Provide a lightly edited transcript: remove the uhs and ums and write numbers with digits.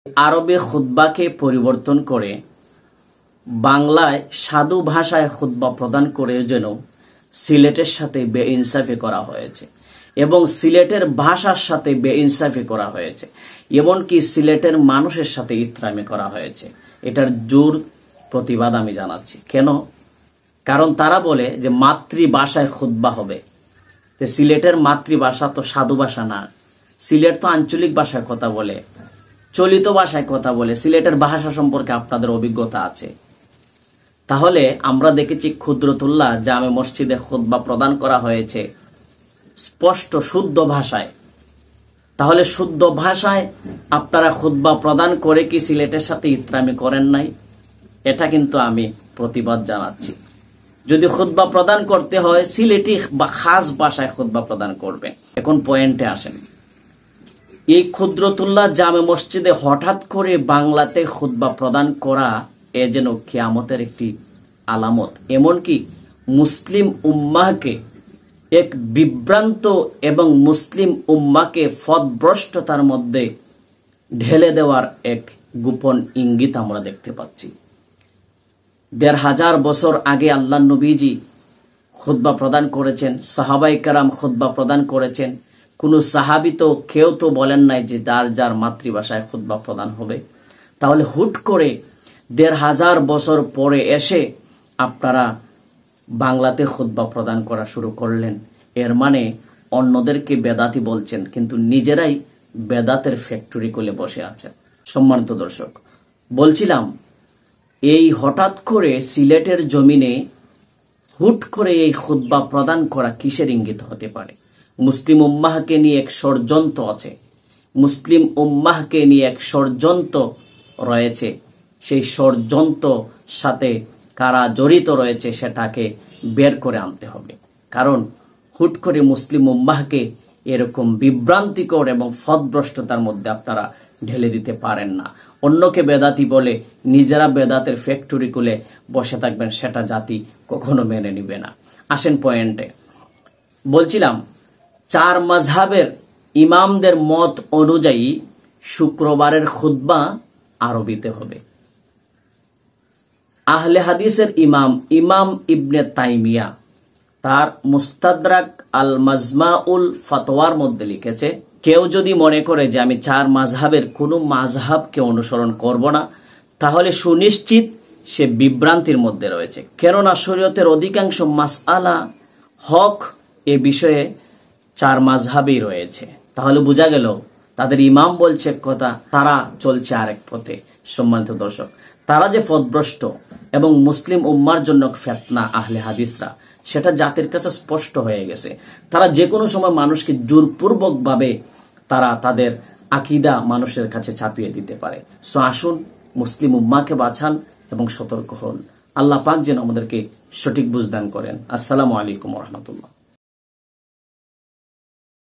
আরবে খুতবাকে পরিবর্তন করে বাংলায় সাধু ভাষায় খুতবা প্রদান করে যেন সিলেটের সাথে বেইনসাফি করা হয়েছে এবং সিলেটের ভাষার সাথে বেইনসাফি করা হয়েছে, এমনকি সিলেটের মানুষের সাথে ইত্রামি করা হয়েছে। এটার জোর প্রতিবাদ আমি জানাচ্ছি। কেন? কারণ তারা বলে যে মাতৃভাষায় খুতবা হবে। সিলেটের মাতৃভাষা তো সাধু ভাষা না, সিলেট তো আঞ্চলিক ভাষায় কথা বলে, চলিত ভাষায় কথা বলে। সিলেটের ভাষা সম্পর্কে আপনাদের অভিজ্ঞতা আছে। তাহলে আমরা দেখেছি ক্ষুদ্রতুল্লাহ জামে মসজিদে খুতবা প্রদান করা হয়েছে স্পষ্ট শুদ্ধ ভাষায়। তাহলে শুদ্ধ ভাষায় আপনারা খুতবা প্রদান করে কি সিলেটের সাথে ইত্রামি করেন নাই? এটা কিন্তু আমি প্রতিবাদ জানাচ্ছি। যদি খুতবা প্রদান করতে হয় সিলেটি বা খাস ভাষায় খুতবা প্রদান করবেন। এখন পয়েন্টে আসেন। এই ক্ষুদ্রতুল্লাহ জামে মসজিদে হঠাৎ করে বাংলাতে খুতবা প্রদান করা এ যেন কিয়ামতের একটি আলামত। এমনকি মুসলিম উম্মাহকে এক বিভ্রান্ত এবং মুসলিম উম্মাকে পথভ্রষ্টতার মধ্যে ঢেলে দেওয়ার এক গোপন ইঙ্গিত আমরা দেখতে পাচ্ছি। ১৫০০ বছর আগে আল্লাহ নবীজি খুতবা প্রদান করেছেন, সাহাবায়ে কেরাম খুতবা প্রদান করেছেন। কোন সাহাবী তো কেউ তো বলেন নাই যে যার যার মাতৃভাষায় খুতবা প্রদান হবে। তাহলে হুট করে ১৫০০ বছর পরে এসে আপনারা বাংলাতে খুতবা প্রদান করা শুরু করলেন। এর মানে অন্যদেরকে বেদাতি বলছেন, কিন্তু নিজেরাই বেদাতের ফ্যাক্টরি খুলে বসে আছেন। সম্মানিত দর্শক, বলছিলাম এই হঠাৎ করে সিলেটের জমিনে হুট করে এই খুতবা প্রদান করা কিসের ইঙ্গিত হতে পারে? মুসলিম উম্মাহকে নিয়ে এক ষড়যন্ত্র আছে, মুসলিম উম্মাহকে নিয়ে এক ষড়যন্ত্র রয়েছে। সেই ষড়যন্ত্র সাথে কারা জড়িত রয়েছে সেটাকে বের করে আনতে হবে। কারণ হুট করে মুসলিম উম্মাহকে এরকম বিভ্রান্তিকর এবং পথভ্রষ্টতার মধ্যে আপনারা ঢেলে দিতে পারেন না। অন্যকে বেদাতি বলে নিজেরা বেদাতের ফ্যাক্টরি খুলে বসে থাকবেন, সেটা জাতি কখনো মেনে নিবে না। আসেন পয়েন্টে। বলছিলাম 4 মাযহাবের ইমামদের মত অনুযায়ী শুক্রবারের খুতবা আরবিতে হবে। আহলে হাদিসের ইমাম ইবনে তাইমিয়া তার মুস্তাদরাক আল মাজমাউল ফাতওয়ার মধ্যে লিখেছে, কেউ যদি মনে করে যে আমি 4 মাযহাবের কোনো মাযহাবকে অনুসরণ করব না, তাহলে সুনিশ্চিত সে বিভ্রান্তির মধ্যে রয়েছে। কেননা শরীয়তের অধিকাংশ মাসআলা হক এ বিষয়ে 4 মাযহাবই রয়েছে। তাহলে বোঝা গেল তাদের ইমাম বলছে কথা, তারা চলছে আরেক পথে। সম্মানিত দর্শক, তারা যে পথভ্রষ্ট এবং মুসলিম উম্মার জন্য ফিতনা আহলে হাদিসরা, সেটা জাতির কাছে স্পষ্ট হয়ে গেছে। তারা যে কোনো সময় মানুষকে জোরপূর্বক ভাবে তারা তাদের আকীদা মানুষের কাছে ছাপিয়ে দিতে পারে। সো আসুন মুসলিম উম্মাকে বাঁচান এবং সতর্ক হন। আল্লাহ পাক যেন আমাদেরকে সঠিক বুঝদান করেন। আসসালামু আলাইকুম ওয়া রাহমাতুল্লাহ।